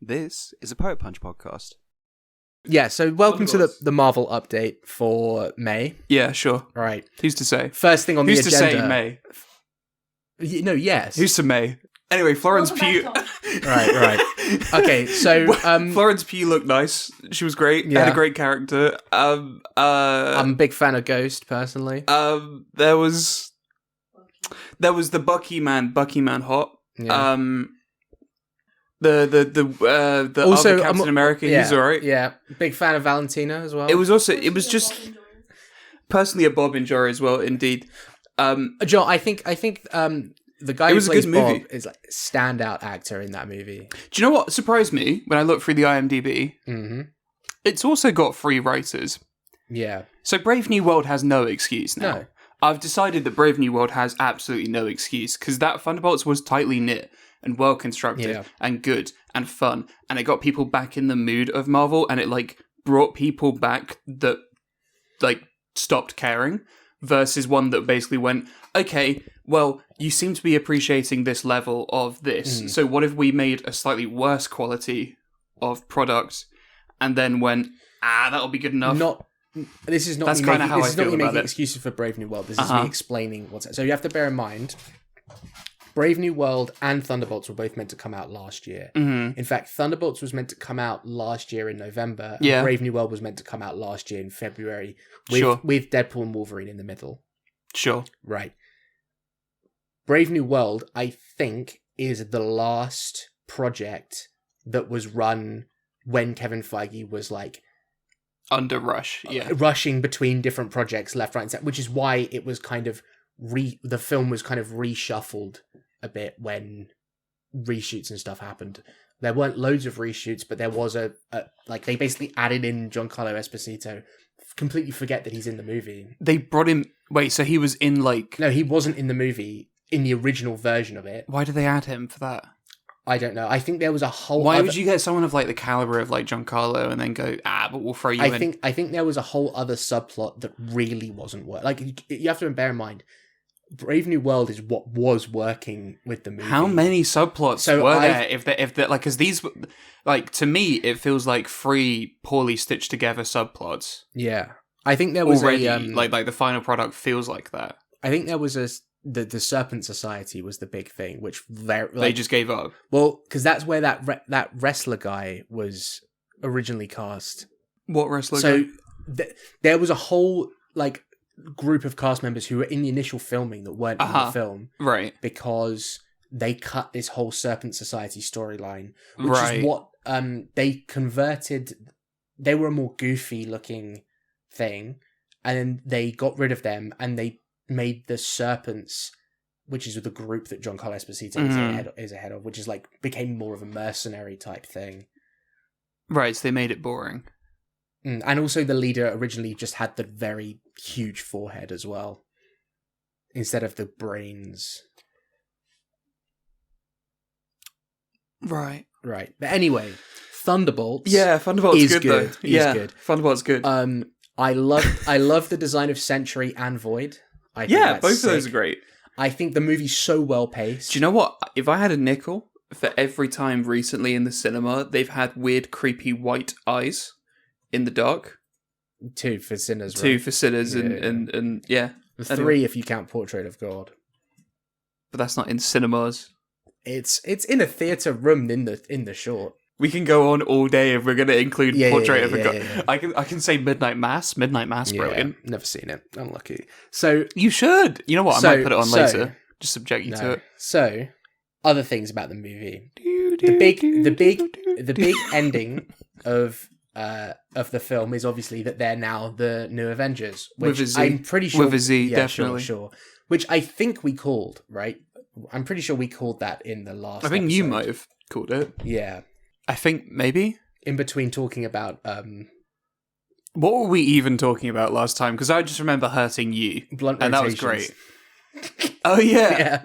This is a Poet Punch podcast. Yeah, so welcome to the Marvel update for May. Yeah, sure. All right. Who's to say? First thing on the agenda. Who's to say May? No, yes. Who's to May? Anyway, Florence Pugh. Right. Okay, so Florence Pugh looked nice. She was great. Yeah. Had a great character. I'm a big fan of Ghost, personally. There was the Bucky man hot. Yeah. The Also, other Captain America, he's alright. Yeah, big fan of Valentina as well. It was just personally a Bob enjoyer as well, indeed. John, I think the guy who plays Bob is like a standout actor in that movie. Do you know what surprised me when I looked through the IMDb? Mm-hmm. It's also got 3 writers. Yeah. So Brave New World has no excuse now. No. I've decided that Brave New World has absolutely no excuse because that Thunderbolts was tightly knit and well constructed and good and fun, and it got people back in the mood of Marvel, and it brought people back that stopped caring, versus one that basically went, okay, well, you seem to be appreciating this level of this, so what if we made a slightly worse quality of product, and then went, that'll be good enough. This is not That's kind of how I feel about making it. excuses for Brave New World. This is me explaining what's... So you have to bear in mind, Brave New World and Thunderbolts were both meant to come out last year. Mm-hmm. In fact, Thunderbolts was meant to come out last year in November. And Brave New World was meant to come out last year in February with Deadpool and Wolverine in the middle. Sure. Right. Brave New World, I think, is the last project that was run when Kevin Feige was under rush, rushing between different projects left, right, and center, which is why it was kind of the film was kind of reshuffled a bit when reshoots and stuff happened. There weren't loads of reshoots, but there was they basically added in Giancarlo Esposito. Completely forget that he's in the movie. They brought him. Wait, so he was in No, he wasn't in the movie in the original version of it. Why did they add him for that? I don't know. I think there was a whole... Why would you get someone of the caliber of Giancarlo and then go, but we'll throw you in? I think there was a whole other subplot that really wasn't working. You have to bear in mind, Brave New World is what was working with the movie. How many subplots were there? If because these, to me, it feels like 3 poorly stitched together subplots. Yeah, I think there was already the final product feels like that. I think there was the Serpent Society was the big thing, which they just gave up. Well, because that's where that wrestler guy was originally cast. What wrestler? So there was a whole group of cast members who were in the initial filming that weren't in the film, right? Because they cut this whole Serpent Society storyline, which is what they converted. They were a more goofy looking thing, and then they got rid of them and they made the Serpents, which is the group that Giancarlo Esposito is ahead of, which is became more of a mercenary type thing. Right, so they made it boring. And also the leader originally just had the very huge forehead as well, instead of the brains. Right. But anyway, Thunderbolts. Yeah, Thunderbolts is good though. Yeah, good. Thunderbolts good. I love the design of Sentry and Void. I think both sick. of those are great. I think the movie's so well paced. Do you know what? If I had a nickel for every time recently in the cinema they've had weird, creepy white eyes in the dark. 2 for Sinners, right? 2 for Sinners, and 3 if you count Portrait of God. But that's not in cinemas. It's in a theatre room in the short. We can go on all day if we're going to include Portrait of a God. Yeah. I can say Midnight Mass, brilliant. Never seen it. Unlucky. So you should. You know what? I might put it on later. Just subject you to it. So, other things about the movie. The big ending of the film is obviously that they're now the new Avengers, which with a Z. I'm pretty sure with a Z, definitely. Sure. Which I think we called, right? I'm pretty sure we called that in the last. I think episode. you might have called it. Yeah. I think maybe in between talking about what were we even talking about last time? Because I just remember hurting you, blunt and rotations. That was great. Oh yeah.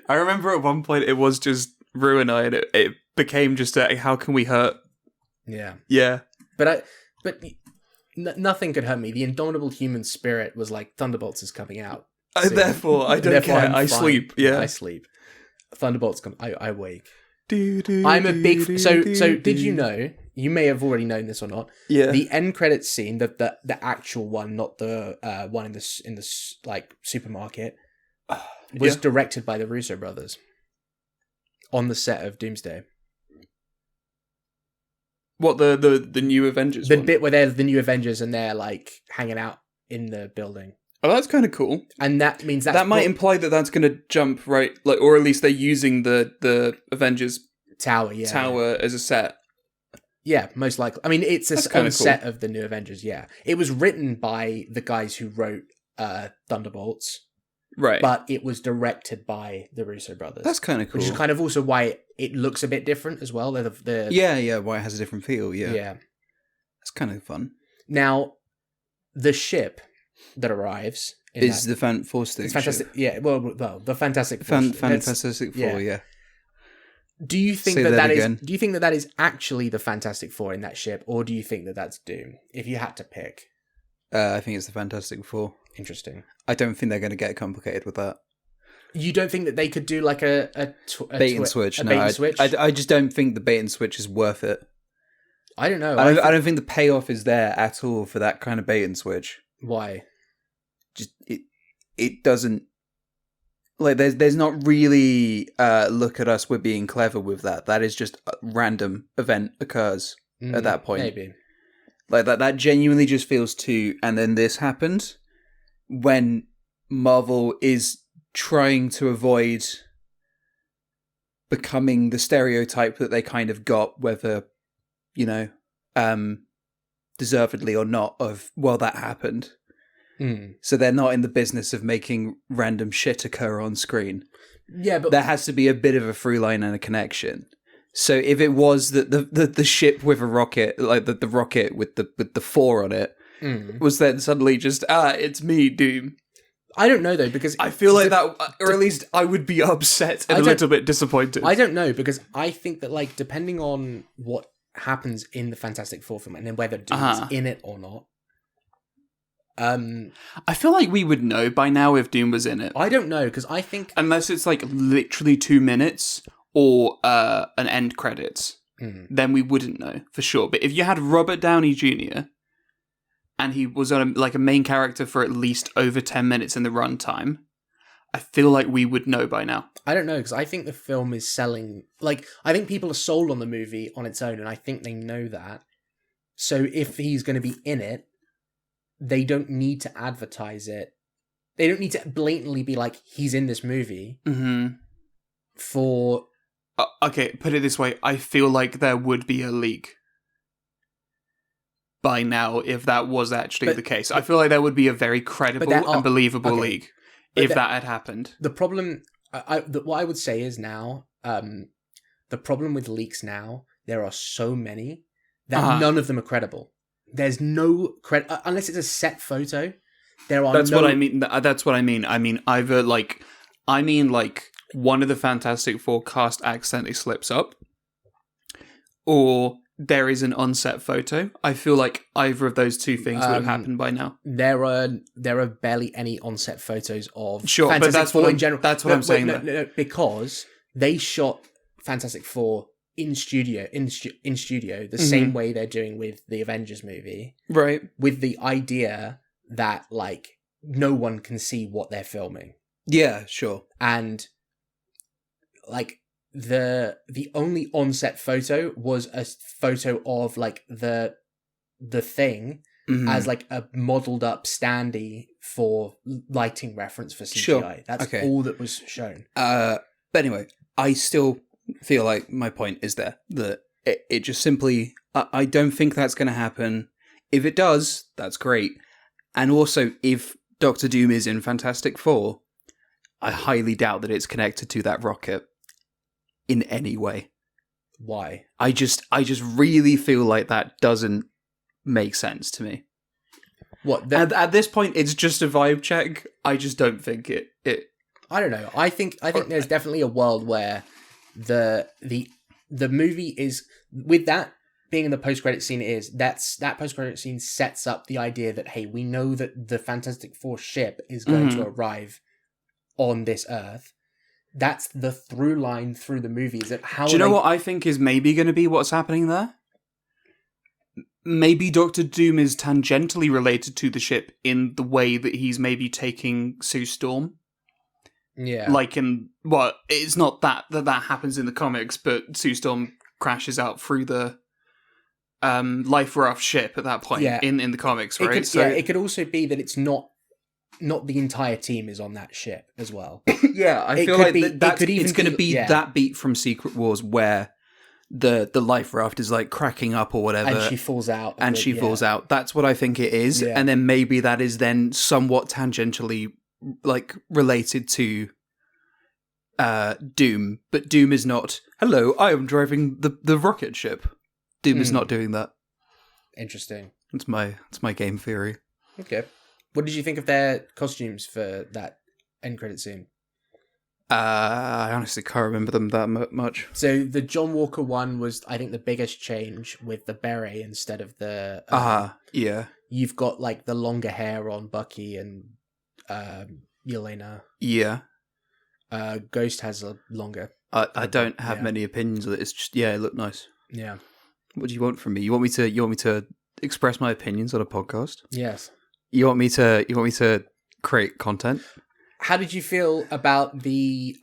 I remember at one point it was just Ru and I, and it became just how can we hurt? Yeah. But nothing could hurt me. The indomitable human spirit was Thunderbolts is coming out. Therefore, I don't care. I sleep. Yeah, I sleep. Thunderbolts come. I wake. I'm a big... So did you know... You may have already known this or not. Yeah. The end credits scene, the actual one, not the one in the like supermarket, was directed by the Russo brothers on the set of Doomsday. What, the new Avengers The one? bit where they're the new Avengers and they're like hanging out in the building. Oh, that's kind of cool. And that means that might imply that that's going to jump right, like, or at least they're using the Avengers tower as a set. Yeah, most likely. I mean, it's a cool. set of the new Avengers. Yeah, it was written by the guys who wrote Thunderbolts, right? But it was directed by the Russo brothers. That's kind of cool. Which is kind of also why it looks a bit different as well. Yeah, why it has a different feel. Yeah, that's kind of fun. Now, the ship that arrives is the Fantastic. Yeah, well, the Fantastic Four. Fantastic Four. Yeah. Do you think Do you think that is actually the Fantastic Four in that ship, or do you think that that's Doom? If you had to pick, I think it's the Fantastic Four. Interesting. I don't think they're going to get complicated with that. You don't think that they could do like a bait and switch? No, I just don't think the bait and switch is worth it. I don't know. I don't think the payoff is there at all for that kind of bait and switch. Why? Just it doesn't. Like, there's not really, look at us, we're being clever with that. That is just a random event occurs at that point. Maybe. Like, that genuinely just feels too... And then this happened when Marvel is trying to avoid becoming the stereotype that they kind of got, whether, deservedly or not, of, well, that happened. So they're not in the business of making random shit occur on screen. Yeah, but there has to be a bit of a through line and a connection. So if it was that the ship with a rocket, like the rocket with the 4 on it, was then suddenly just it's me, Doom. I don't know though, because I feel like that, or at least I would be upset and a little bit disappointed. I don't know, because I think that, like, depending on what happens in the Fantastic Four film and then whether Doom's in it or not. I feel like we would know by now if Doom was in it. I don't know, because I think... Unless it's, like, literally 2 minutes or an end credits, then we wouldn't know for sure. But if you had Robert Downey Jr. and he was on a main character for at least over 10 minutes in the runtime, I feel like we would know by now. I don't know, because I think the film is selling... Like, I think people are sold on the movie on its own, and I think they know that. So if he's going to be in it, they don't need to advertise it. They don't need to blatantly be like, he's in this movie. For... okay, put it this way. I feel like there would be a leak by now if that was actually the case. I feel like there would be a very credible and believable leak if that had happened. The problem... what I would say is now, the problem with leaks now, there are so many that none of them are credible. There's no credit unless it's a set photo. That's what I mean. That's what I mean. I mean either like one of the Fantastic Four cast accidentally slips up, or there is an on-set photo. I feel like either of those two things would have happened by now. There are barely any on-set photos of Fantastic but that's Four what in general. That's what I'm saying. No, because they shot Fantastic Four in studio, the same way they're doing with the Avengers movie. Right. With the idea that, like, no one can see what they're filming. Yeah, sure. And, like, the only on-set photo was a photo of, like, the thing as, like, a modelled up standee for lighting reference for CGI. Sure. That's all that was shown. But anyway, I still feel like my point is there, that it just simply, I don't think that's going to happen. If it does, that's great. And also, if Doctor Doom is in Fantastic Four, I highly doubt that it's connected to that rocket in any way. Why? I just really feel like that doesn't make sense to me. What? At this point, it's just a vibe check. I just don't think it. I don't know. I think there's definitely a world where the movie is, with that being in the post-credit scene, that post-credit scene sets up the idea that, hey, we know that the Fantastic Four ship is going to arrive on this Earth, that's the through line through the movie. Is that how? Do you know what I think is maybe going to be what's happening there? Maybe Doctor Doom is tangentially related to the ship in the way that he's maybe taking Sue Storm. Yeah. Like it's not that happens in the comics, but Sue Storm crashes out through the life raft ship at that point in the comics, right? It could also be that it's not the entire team is on that ship as well. Yeah, I feel like it's going to be that beat from Secret Wars where the life raft is like cracking up or whatever, and she falls out. Falls out. That's what I think it is, and then maybe that is then somewhat tangentially like related to Doom, but Doom is not. Hello, I am driving the rocket ship. Doom is not doing that. Interesting. That's my game theory. Okay. What did you think of their costumes for that end credit scene? I honestly can't remember them that much. So the John Walker one was, I think, the biggest change with the beret instead of the... yeah. You've got, like, the longer hair on Bucky and Yelena. Yeah. Ghost has a longer... I don't have many opinions of it. It's just, it looked nice. Yeah. What do you want from me? You want me to express my opinions on a podcast? Yes. You want me to create content? How did you feel about the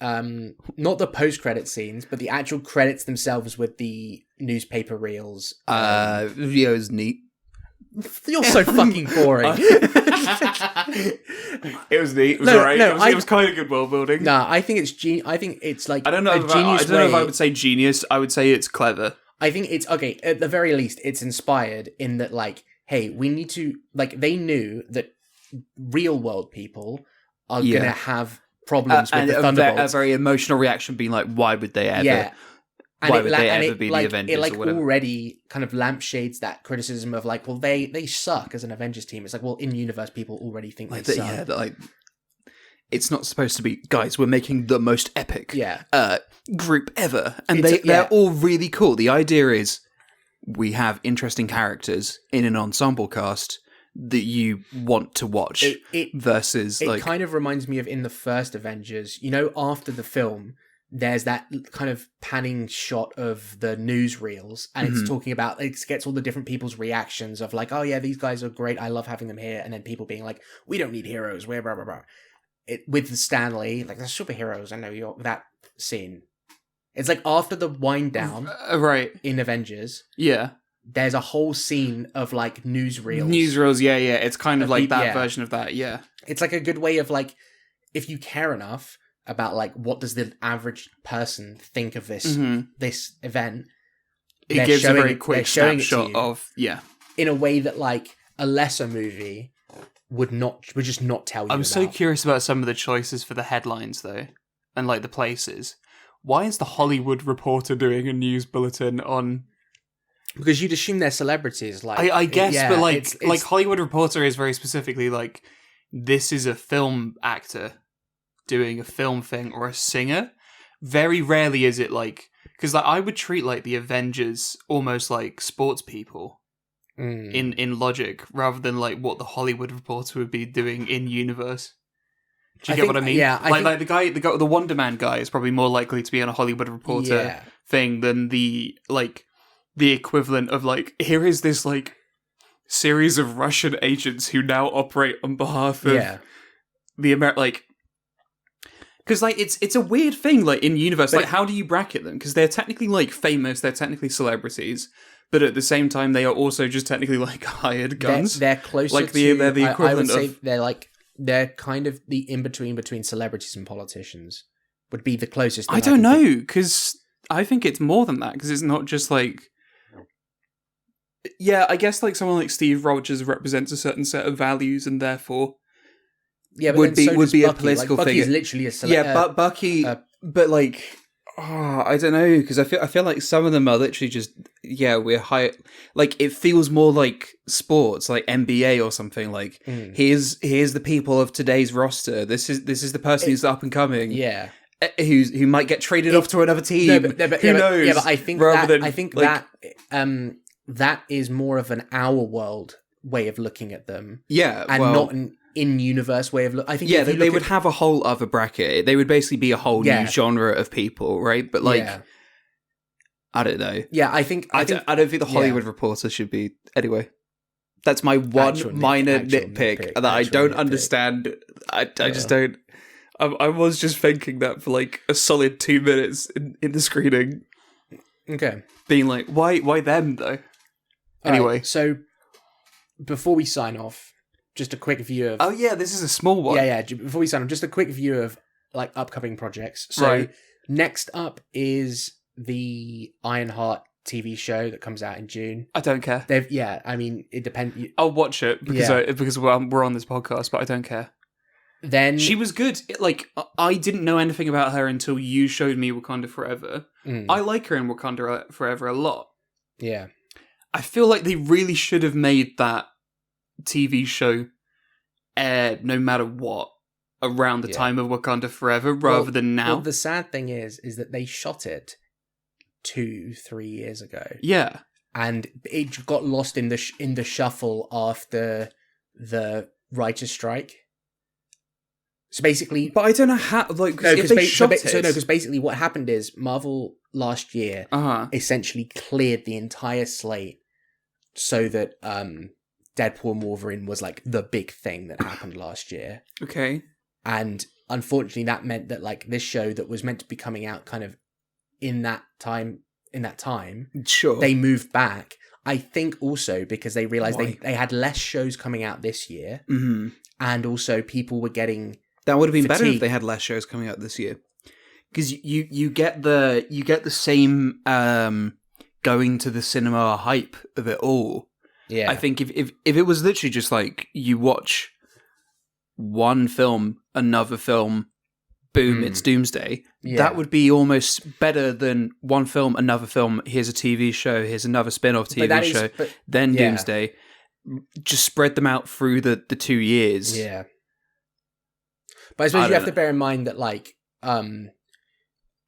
not the post-credit scenes, but the actual credits themselves with the newspaper reels? It was neat. You're so fucking boring. It was neat. It was alright. It was kind of good world building. Nah, I think it's I think it's like I don't know if I would say genius. I would say it's clever. I think it's okay. At the very least, it's inspired in that, like, hey, we need to, like, they knew that real world people are going to have problems with the Thunderbolts. A very emotional reaction being like, why would they ever? Yeah. Why would they ever be the Avengers? It like or whatever? already kind of lampshades that criticism of like, well, they suck as an Avengers team. It's like, well, in universe, people already think they suck. Yeah, like it's not supposed to be. Guys, we're making the most epic group ever, and they're all really cool. The idea is we have interesting characters in an ensemble cast that you want to watch. It kind of reminds me of in the first Avengers. You know, after the film, there's that kind of panning shot of the newsreels, and it's talking about, it gets all the different people's reactions of like, oh yeah, these guys are great, I love having them here, and then people being like, we don't need heroes, we're blah blah blah. With Stanley, like, the superheroes, I know that scene. It's like after the wind down, right, in Avengers. Yeah. There's a whole scene of like newsreels. Newsreels, yeah. It's kind of like that version of that, yeah. It's like a good way of like, if you care enough about like what does the average person think of this this event, it gives a very quick snapshot of in a way that like a lesser movie would just not tell you. I'm so curious about some of the choices for the headlines though, and like the places. Why is the Hollywood Reporter doing a news bulletin on? Because you'd assume they're celebrities, like I guess, but like Hollywood Reporter is very specifically like, this is a film actor doing a film thing or a singer. Very rarely is it like, because like I would treat like the Avengers almost like sports people in logic, rather than like what the Hollywood Reporter would be doing in universe. Do you get what I mean? Yeah, like the Wonder Man guy is probably more likely to be on a Hollywood Reporter thing than the equivalent of like, here is this like series of Russian agents who now operate on behalf of the like, because like it's a weird thing like in universe, like how do you bracket them? Because they're technically like famous, they're technically celebrities, but at the same time they are also just technically like hired guns. They're closer like they're the equivalent I would say they're kind of the in between celebrities and politicians would be the closest. I don't know, because I think it's more than that, because it's not just like. Yeah, I guess like someone like Steve Rogers represents a certain set of values, and therefore would be a political Bucky figure. Is literally a but Bucky, but like, I don't know, because I feel like some of them are literally just we're high. Like it feels more like sports, like NBA or something. Like here's the people of today's roster. This is the person who's up and coming. Yeah. Who might get traded off to another team. Who knows? Yeah, but I think that is more of an our world way of looking at them. Yeah, and not in-universe way of I think they would have a whole other bracket. They would basically be a whole new genre of people, right? But like, I don't know. Yeah, I think I don't think the Hollywood Reporter should be anyway. That's my one minor nitpick that I don't understand. I just don't. I was just thinking that for like a solid 2 minutes in the screening. Okay. Being like, why them though? Anyway, right, so before we sign off, just a quick view of... Oh yeah, this is a small one. Yeah. Before we sign off, just a quick view of like upcoming projects. So next up is the Ironheart TV show that comes out in June. I don't care. I mean, it depends. I'll watch it because we're on this podcast, but I don't care. Then she was good. I didn't know anything about her until you showed me Wakanda Forever. I like her in Wakanda Forever a lot. Yeah. I feel like they really should have made that TV show air no matter what around the time of Wakanda Forever rather than now. Well, the sad thing is that they shot it 2-3 years ago. Yeah. And it got lost in the shuffle after the writer's strike. So basically... But I don't know how... because basically what happened is Marvel last year essentially cleared the entire slate so that Deadpool and Wolverine was like the big thing that happened last year. Okay. And unfortunately that meant that like this show that was meant to be coming out kind of in that time, sure, they moved back. I think also because they realized they had less shows coming out this year, and also people were getting... That would have been better if they had less shows coming out this year, because you get the same going to the cinema hype of it all. Yeah, I think if it was literally just like you watch one film, another film, boom, it's Doomsday. Yeah. That would be almost better than one film, another film. Here's a TV show. Here's another spin-off TV show. Then Doomsday. Just spread them out through the 2 years. Yeah. But I suppose you have to bear in mind that, like,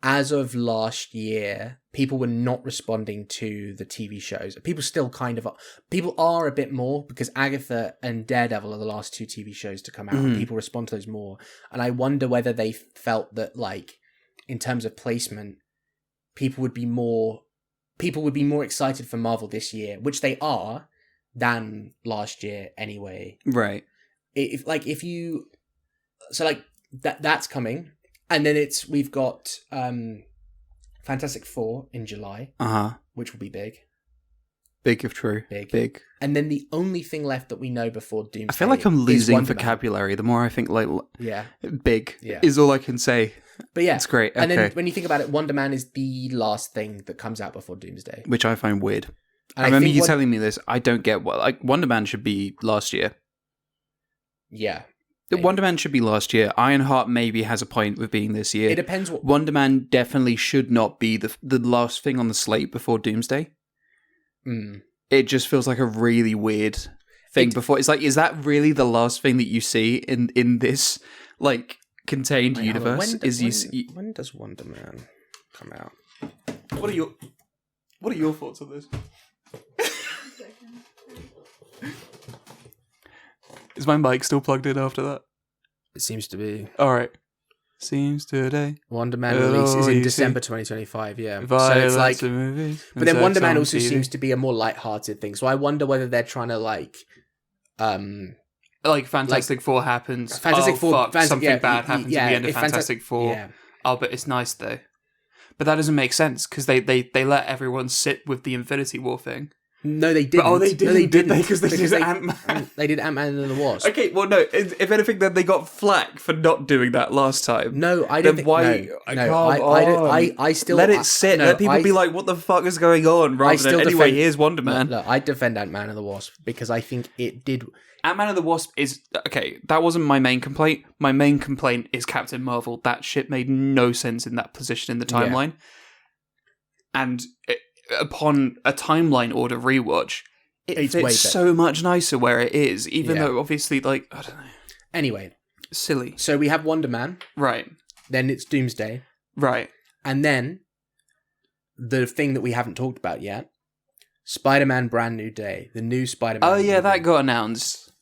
as of last year, people were not responding to the TV shows. People still kind of are. People are a bit more, because Agatha and Daredevil are the last 2 TV shows to come out, and people respond to those more. And I wonder whether they felt that, like, in terms of placement, people would be more excited for Marvel this year, which they are, than last year anyway. Right. That's coming, and then we've got Fantastic Four in July, which will be big if true, big. And then the only thing left that we know before Doomsday, I feel like I'm losing vocabulary the more I think. Like, big is all I can say. But yeah, it's great. Okay. And then when you think about it, Wonder Man is the last thing that comes out before Doomsday, which I find weird. I remember you telling me this. I don't get what, like, Wonder Man should be last year. Yeah. Maybe. Wonder Man should be last year. Ironheart maybe has a point with being this year. It depends what... Wonder Man definitely should not be the last thing on the slate before Doomsday. It just feels like a really weird thing before. It's like, is that really the last thing that you see in this, like, contained universe? When does Wonder Man come out? What are your thoughts on this? Is my mic still plugged in after that? It seems to be. All right. Seems today. Wonder Man release is in December 2025, yeah. So it's like... But then Wonder Man also seems to be a more lighthearted thing. So I wonder whether they're trying to, like... like Fantastic Four happens. Something bad happens at the end of Fantastic Four. Yeah. Oh, but it's nice, though. But that doesn't make sense, because they let everyone sit with the Infinity War thing. No, they didn't. Oh, they didn't. No, they didn't. Because they did Ant-Man. They did Ant-Man and the Wasp. Okay, well, no. If anything, then they got flack for not doing that last time. No, I don't think... Why? I still... Let it sit. Let people be like, what the fuck is going on? Rather than, anyway, here's Wonder Man. Look, I defend Ant-Man and the Wasp, because I think it did... Ant-Man and the Wasp is... Okay, that wasn't my main complaint. My main complaint is Captain Marvel. That shit made no sense in that position in the timeline. Yeah. And... upon a timeline order rewatch, it fits so much nicer where it is, even though obviously, like, I don't know. Anyway. Silly. So we have Wonder Man. Right. Then it's Doomsday. Right. And then, the thing that we haven't talked about yet, Spider-Man Brand New Day. The new Spider-Man movie. That got announced.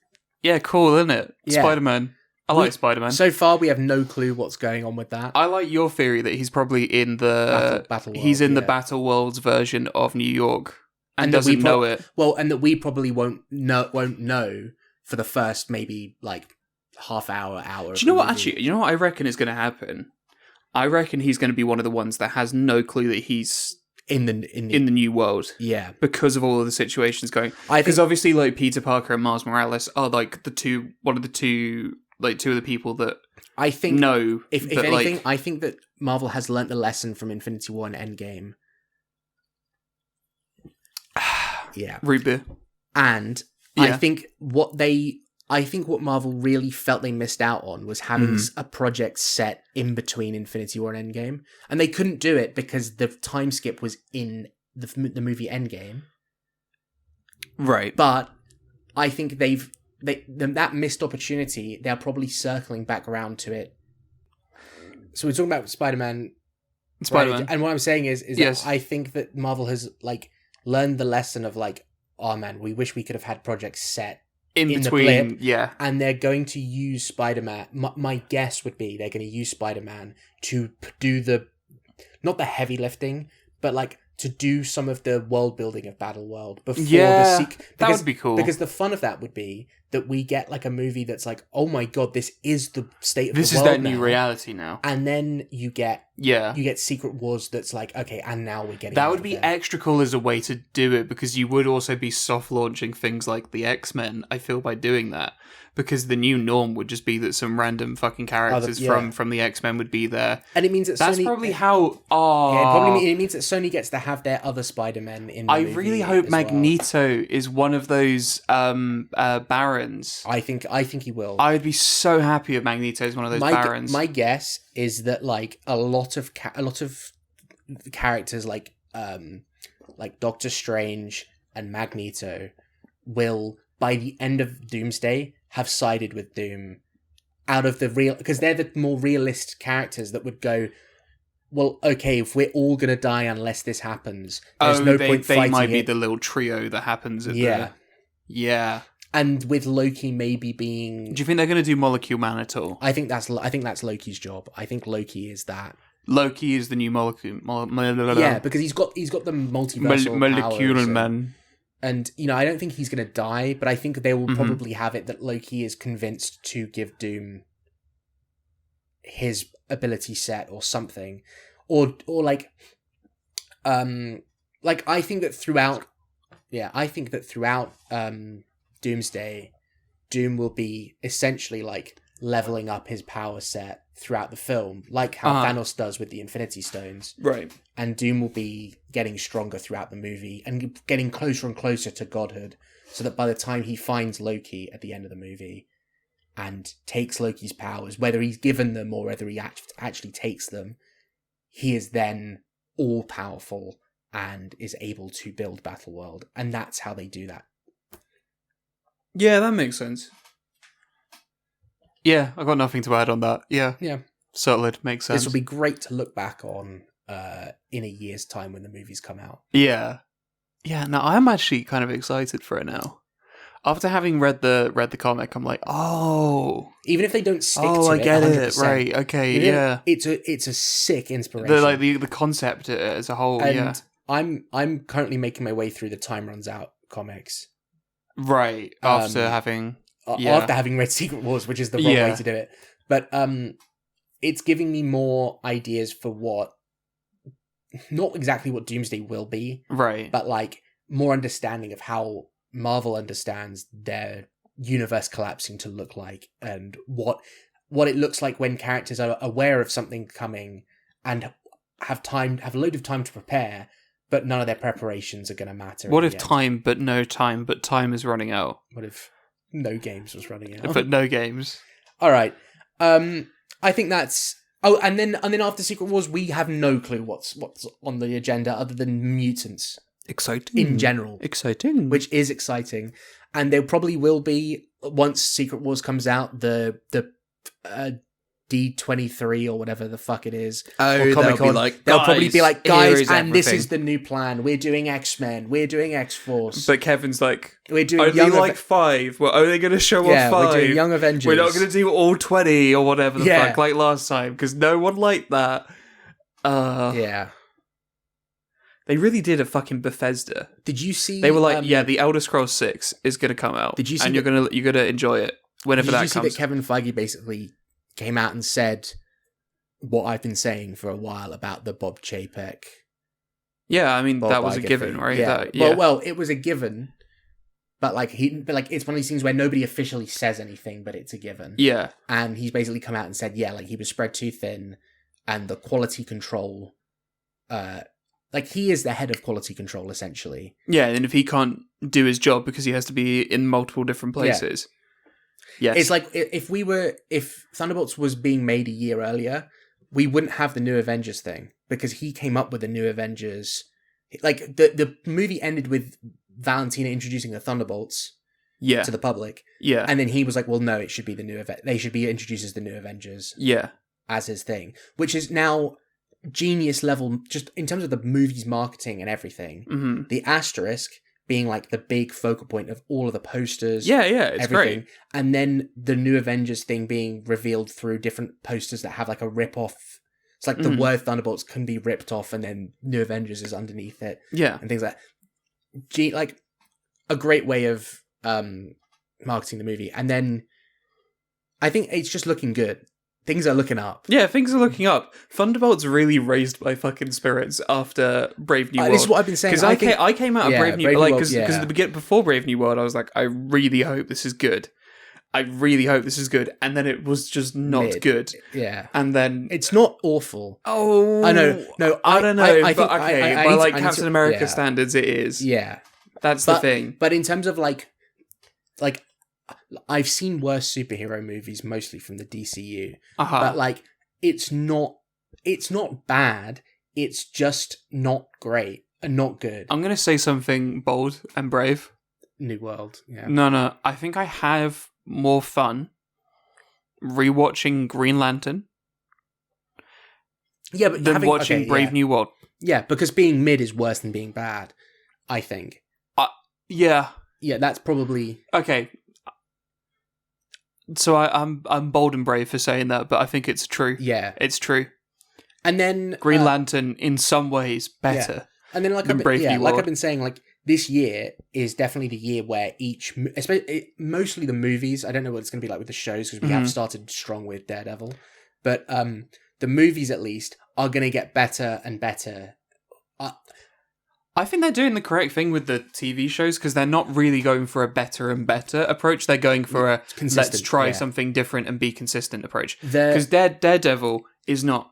Yeah, cool, isn't it? Yeah. Spider-Man. I like Spider-Man. So far, we have no clue what's going on with that. I like your theory that he's probably in the Battle World, he's in the Battle World's version of New York and that doesn't know it. Well, and that we probably won't know for the first maybe like half hour. Do you know what? Actually, you know what I reckon is going to happen. I reckon he's going to be one of the ones that has no clue that he's in the new world. Yeah, because of all of the situations going. Because obviously, like Peter Parker and Miles Morales are like two of the people that I think know. If anything, I think that Marvel has learnt the lesson from Infinity War and Endgame. Yeah, Reboot. And I think what Marvel really felt they missed out on was having a project set in between Infinity War and Endgame, and they couldn't do it because the time skip was in the movie Endgame. Right, but I think that missed opportunity. They're probably circling back around to it. So we're talking about Spider-Man, and what I'm saying is that I think that Marvel has like learned the lesson of like, oh man, we wish we could have had projects set in between, the blip, and they're going to use Spider-Man. My guess would be they're going to use Spider-Man to do not the heavy lifting, but like to do some of the world building of Battle World before that would be cool. Because the fun of that would be that we get like a movie that's like, oh my god, this is the state of the world. This is their new reality now. And then you get Secret Wars that's like, okay, and now we're getting that would be extra cool as a way to do it, because you would also be soft launching things like the X-Men, I feel, by doing that. Because the new norm would just be that some random fucking characters from the X-Men would be there. And it means that that's Sony, probably how... it means that Sony gets to have their other Spider-Men in the movie. I really hope Magneto is one of those Barons. I think he will. I would be so happy if Magneto is one of those Barons. My guess is that like a lot of characters like Doctor Strange and Magneto will, by the end of Doomsday, have sided with Doom out of the real, because they're the more realist characters that would go, well, okay, if we're all gonna die unless this happens, there's no point fighting. They might be the little trio that happens. Yeah. And with Loki maybe being... Do you think they're going to do Molecule Man at all? I think that's Loki's job. I think Loki is that. Loki is the new Molecule... Yeah, because he's got the multiversal Molecule powers, Man. And, I don't think he's going to die, but I think they will probably have it that Loki is convinced to give Doom his ability set or something. Or like... I think that throughout... Yeah, I think that throughout Doomsday, Doom will be essentially like leveling up his power set throughout the film, like how Thanos does with the Infinity Stones. Right. And Doom will be getting stronger throughout the movie and getting closer and closer to godhood, so that by the time he finds Loki at the end of the movie and takes Loki's powers, whether he's given them or whether he actually takes them, he is then all-powerful and is able to build Battleworld. And that's how they do that. Yeah, that makes sense. Yeah, I've got nothing to add on that. Yeah. Solid, makes sense. This will be great to look back on in a year's time when the movies come out. Yeah. Yeah, no, I'm actually kind of excited for it now. After having read the comic, I'm like, oh. Even if they don't stick to it, I get 100%. It. Right, okay, yeah. It's a sick inspiration. The concept as a whole, and I'm currently making my way through the Time Runs Out comics. Right, after having read Secret Wars, which is the wrong way to do it. But it's giving me more ideas for not exactly what Doomsday will be, right? But like more understanding of how Marvel understands their universe collapsing to look like, and what it looks like when characters are aware of something coming and have a load of time to prepare. But none of their preparations are going to matter. What if time is running out? What if no games was running out? But no games. All right. I think that's... Oh, and then after Secret Wars, we have no clue what's on the agenda other than mutants. Exciting. In general. Exciting. Which is exciting. And there probably will be, once Secret Wars comes out, the D23 or whatever the fuck it is. Oh, or they'll probably be like, guys, and this is the new plan. We're doing X-Men. We're doing X-Force. But Kevin's like, we're doing only 5. We're only going to show off 5. We're doing Young Avengers. We're not going to do all 20 or whatever the fuck like last time because no one liked that. Yeah. They really did a fucking Bethesda. Did you see? They were like, the Elder Scrolls 6 is going to come out. Did you see? And you're gonna enjoy it whenever that comes. Did you see that Kevin Feige basically came out and said what I've been saying for a while about the Bob Chapek? Yeah, I mean that was a given, right? Yeah. Well, it was a given, but it's one of these things where nobody officially says anything, but it's a given. Yeah, and he's basically come out and said, he was spread too thin, and the quality control, he is the head of quality control essentially. Yeah, and if he can't do his job because he has to be in multiple different places. Yes. It's like if Thunderbolts was being made a year earlier, we wouldn't have the new Avengers thing because he came up with the new Avengers. Like the movie ended with Valentina introducing the Thunderbolts to the public. Yeah. And then he was like, well, no, it should be the new they should be introduced as the new Avengers. Yeah. As his thing, which is now genius level just in terms of the movie's marketing and everything. Mm-hmm. The asterisk being like the big focal point of all of the posters. Yeah, it's everything. great. And then the new Avengers thing being revealed through different posters that have like a rip-off. It's like the word Thunderbolts can be ripped off and then New Avengers is underneath it. Yeah. And things like that. Like a great way of marketing the movie. And then I think it's just looking good. Things are looking up. Yeah, things are looking up. Thunderbolts really raised my fucking spirits after Brave New World. This is what I've been saying. Because I came out of Brave New World, because before Brave New World, I was like, I really hope this is good. And then it was just not good. Yeah. And then... It's not awful. Oh. I know. No, I don't know. By Captain America standards, it is. Yeah. That's the thing. But in terms of like... I've seen worse superhero movies, mostly from the DCU. But it's not bad. It's just not great and not good. I'm gonna say something bold and brave. New World. Yeah. No. I think I have more fun rewatching Green Lantern. Yeah, but than watching Brave New World. Yeah, because being mid is worse than being bad. I think. Yeah. Yeah, that's probably okay. So I'm bold and brave for saying that, but I think it's true. Yeah, it's true. And then Green Lantern, in some ways, better. Yeah. And then, like I've been saying, this year is definitely the year where mostly the movies. I don't know what it's going to be like with the shows because we have started strong with Daredevil, but the movies at least are going to get better and better. I think they're doing the correct thing with the TV shows because they're not really going for a better and better approach. They're going for a let's try something different and be consistent approach. Because Daredevil is not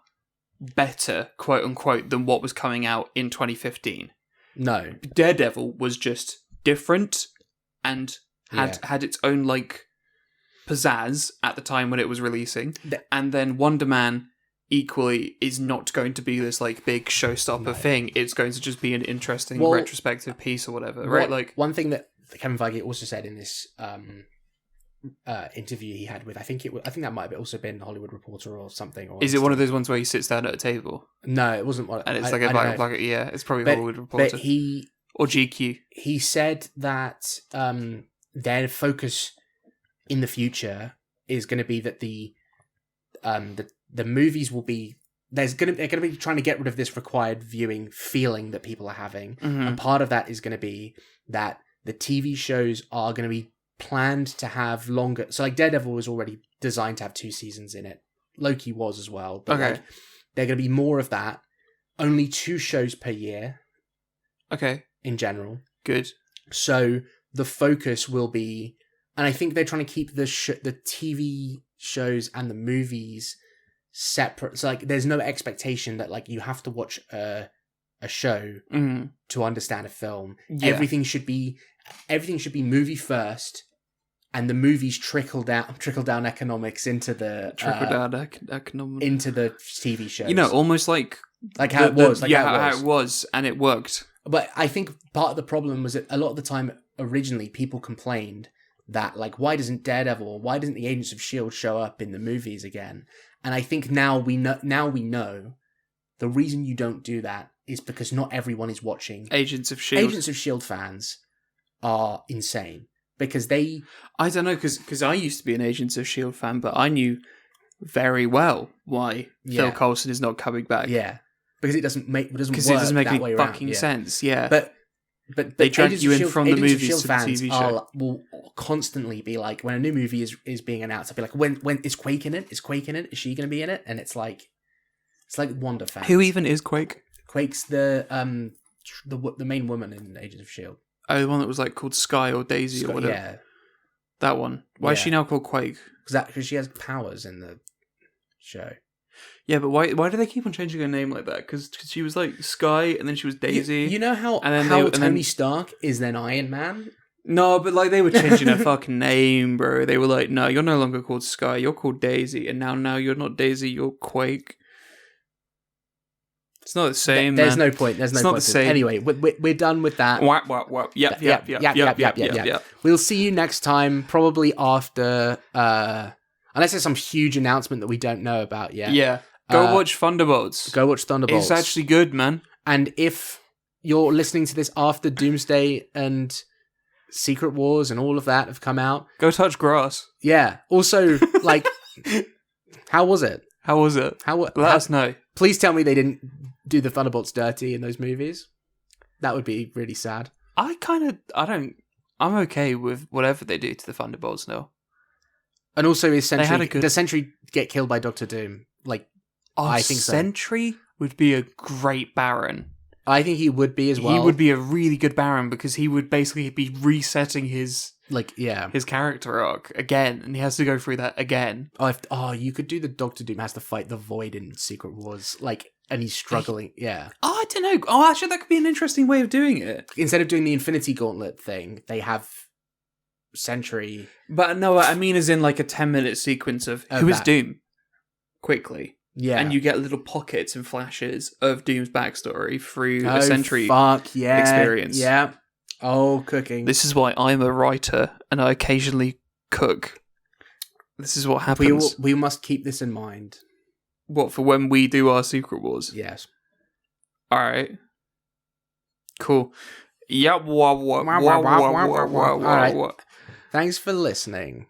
better, quote unquote, than what was coming out in 2015. No. Daredevil was just different and had its own pizzazz at the time when it was releasing. And then Wonder Man equally is not going to be this big showstopper thing. It's going to just be an interesting retrospective piece or whatever, right? One thing that Kevin Feige also said in this interview he had with I think that might have also been Hollywood Reporter or something. Or is it one of those ones where he sits down at a table? No, it wasn't one. And it's it's probably Hollywood Reporter. But or GQ. He said that their focus in the future is going to be that the movies will be they're going to be trying to get rid of this required viewing feeling that people are having, and part of that is going to be that the TV shows are going to be planned to have longer. So Daredevil was already designed to have 2 seasons in it. Loki was as well, but they're going to be more of that. Only 2 shows per year. Okay. In general, good. So the focus will be, and I think they're trying to keep the TV shows and the movies separate. So there's no expectation that you have to watch a show to understand a film. Yeah. Everything should be movie first, and the movies trickle down economics into the into the TV shows. Almost like how it was. How it was, and it worked. But I think part of the problem was that a lot of the time, originally, people complained that why doesn't Daredevil or why doesn't the Agents of S.H.I.E.L.D. show up in the movies again? And I think now we know the reason you don't do that is because not everyone is watching. Agents of S.H.I.E.L.D. Agents of S.H.I.E.L.D. fans are insane because I don't know, because I used to be an Agents of S.H.I.E.L.D. fan, but I knew very well why Phil Coulson is not coming back. Yeah, because it doesn't make any fucking sense. Yeah, but they drag you in from the movies to the TV show. Will constantly be like, when a new movie is being announced, I'll be like, when is Quake in it? Is Quake in it? Is she going to be in it? And it's like Wanda fans. Who even is Quake? Quake's the main woman in Agents of S.H.I.E.L.D. Oh, the one that was like called Sky or Daisy or whatever. Yeah, that one. Why is she now called Quake? Because she has powers in the show. Yeah, but why do they keep on changing her name like that? Because she was like Sky, and then she was Daisy. You know how Tony Stark is then Iron Man? No, but like they were changing her fucking name, bro. They were like, no, you're no longer called Sky, you're called Daisy, and now you're not Daisy, you're Quake. It's not the same. There's no point. There's no point. It's not the same. Anyway, we're done with that. Yep. We'll see you next time, probably after, unless there's some huge announcement that we don't know about yet. Yeah. Go watch Thunderbolts. It's actually good, man. And if you're listening to this after Doomsday and Secret Wars and all of that have come out, go touch grass. Yeah. Also, like, how was it? Let us know. Please tell me they didn't do the Thunderbolts dirty in those movies. That would be really sad. I'm okay with whatever they do to the Thunderbolts now. And also, does Sentry get killed by Doctor Doom? Like, I think Sentry would be a great Baron. I think he would be as well. He would be a really good Baron because he would basically be resetting his character arc again, and he has to go through that again. You could do the Doctor Doom has to fight the Void in Secret Wars, and he's struggling. I don't know. Oh, actually, that could be an interesting way of doing it. Instead of doing the Infinity Gauntlet thing, they have Sentry. But no, I mean, as in like a 10-minute sequence of who is Doom, quickly. Yeah, and you get little pockets and flashes of Doom's backstory through a Sentry experience. Yeah. Oh, cooking. This is why I'm a writer and I occasionally cook. This is what happens. We must keep this in mind. What, for when we do our Secret Wars? Yes. Alright. Cool. Yeah. All right. Thanks for listening.